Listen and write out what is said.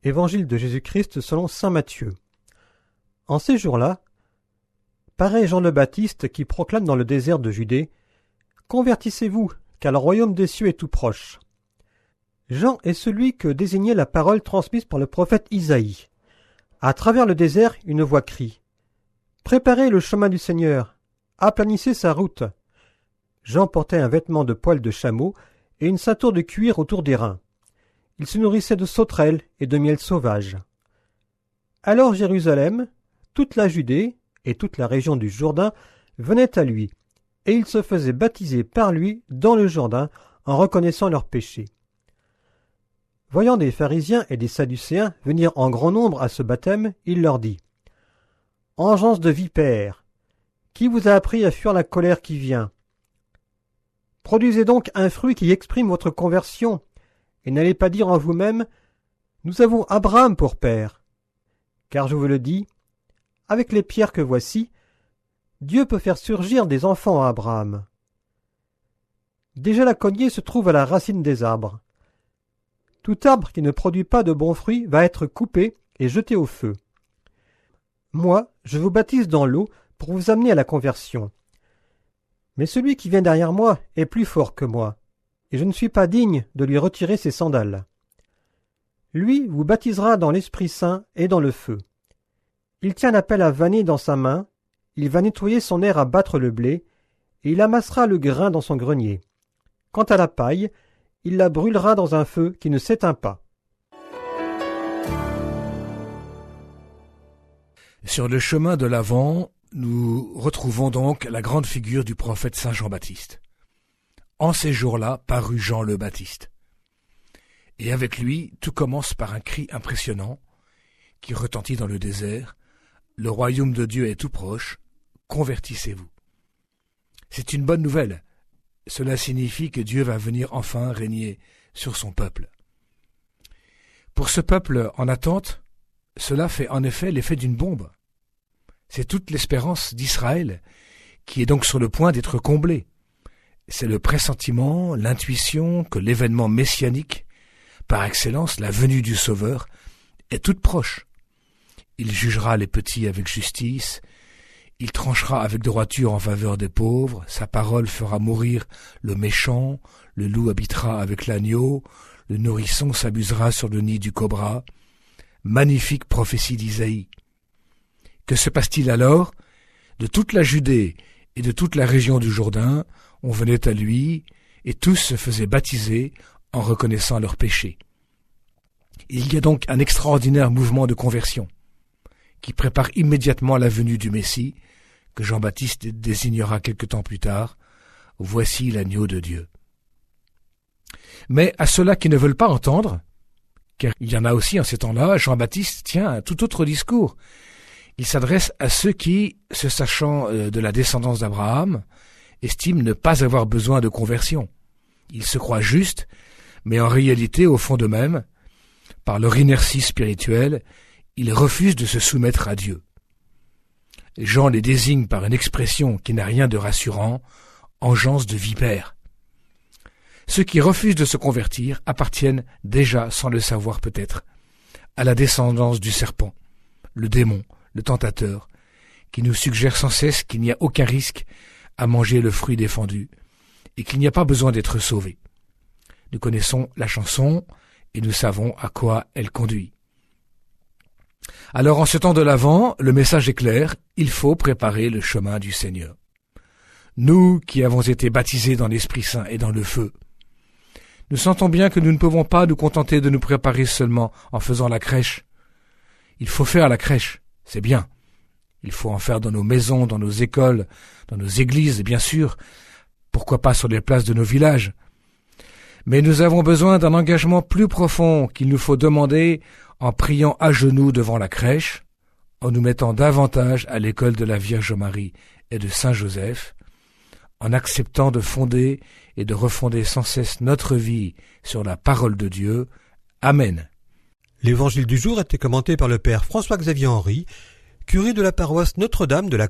Évangile de Jésus-Christ selon saint Matthieu. En ces jours-là, paraît Jean le Baptiste qui proclame dans le désert de Judée « Convertissez-vous, car le royaume des cieux est tout proche ». Jean est celui que désignait la parole transmise par le prophète Isaïe. À travers le désert, une voix crie « Préparez le chemin du Seigneur, aplanissez sa route ». Jean portait un vêtement de poil de chameau et une ceinture de cuir autour des reins. Il se nourrissait de sauterelles et de miel sauvage. Alors Jérusalem, toute la Judée et toute la région du Jourdain venaient à lui, et ils se faisaient baptiser par lui dans le Jourdain en reconnaissant leurs péchés. Voyant des pharisiens et des sadducéens venir en grand nombre à ce baptême, il leur dit « Engeance de vipères, qui vous a appris à fuir la colère qui vient? Produisez donc un fruit qui exprime votre conversion, et n'allez pas dire en vous-même « Nous avons Abraham pour père ». Car je vous le dis, avec les pierres que voici, Dieu peut faire surgir des enfants à Abraham. Déjà la cognée se trouve à la racine des arbres. Tout arbre qui ne produit pas de bons fruits va être coupé et jeté au feu. Moi, je vous baptise dans l'eau pour vous amener à la conversion. Mais celui qui vient derrière moi est plus fort que moi, et je ne suis pas digne de lui retirer ses sandales. Lui vous baptisera dans l'Esprit Saint et dans le feu. Il tient la pelle à vanner dans sa main, il va nettoyer son aire à battre le blé, et il amassera le grain dans son grenier. Quant à la paille, il la brûlera dans un feu qui ne s'éteint pas. Sur le chemin de l'Avent, nous retrouvons donc la grande figure du prophète Saint Jean-Baptiste. En ces jours-là parut Jean le Baptiste. Et avec lui, tout commence par un cri impressionnant qui retentit dans le désert. Le royaume de Dieu est tout proche, convertissez-vous. C'est une bonne nouvelle. Cela signifie que Dieu va venir enfin régner sur son peuple. Pour ce peuple en attente, cela fait en effet l'effet d'une bombe. C'est toute l'espérance d'Israël qui est donc sur le point d'être comblée. C'est le pressentiment, l'intuition que l'événement messianique, par excellence la venue du Sauveur, est toute proche. Il jugera les petits avec justice, il tranchera avec droiture en faveur des pauvres, sa parole fera mourir le méchant, le loup habitera avec l'agneau, le nourrisson s'amusera sur le nid du cobra. Magnifique prophétie d'Isaïe. Que se passe-t-il alors? De toute la Judée et de toute la région du Jourdain, on venait à lui, et tous se faisaient baptiser en reconnaissant leurs péchés. Il y a donc un extraordinaire mouvement de conversion, qui prépare immédiatement la venue du Messie, que Jean-Baptiste désignera quelque temps plus tard. Voici l'agneau de Dieu. Mais à ceux-là qui ne veulent pas entendre, car il y en a aussi en ces temps-là, Jean-Baptiste tient un tout autre discours. Il s'adresse à ceux qui, se sachant de la descendance d'Abraham, estiment ne pas avoir besoin de conversion. Ils se croient justes, mais en réalité, au fond d'eux-mêmes, par leur inertie spirituelle, ils refusent de se soumettre à Dieu. Jean les désigne par une expression qui n'a rien de rassurant, engeance de vipères. Ceux qui refusent de se convertir appartiennent déjà, sans le savoir peut-être, à la descendance du serpent, le démon, le tentateur, qui nous suggère sans cesse qu'il n'y a aucun risque à manger le fruit défendu et qu'il n'y a pas besoin d'être sauvé. Nous connaissons la chanson et nous savons à quoi elle conduit. Alors en ce temps de l'Avent, le message est clair, il faut préparer le chemin du Seigneur. Nous qui avons été baptisés dans l'Esprit Saint et dans le feu, nous sentons bien que nous ne pouvons pas nous contenter de nous préparer seulement en faisant la crèche. Il faut faire la crèche, c'est bien. Il faut en faire dans nos maisons, dans nos écoles, dans nos églises, et bien sûr, pourquoi pas sur les places de nos villages. Mais nous avons besoin d'un engagement plus profond qu'il nous faut demander en priant à genoux devant la crèche, en nous mettant davantage à l'école de la Vierge Marie et de Saint Joseph, en acceptant de fonder et de refonder sans cesse notre vie sur la parole de Dieu. Amen. L'évangile du jour était commenté par le père François-Xavier Henry, curé de la paroisse Notre-Dame de la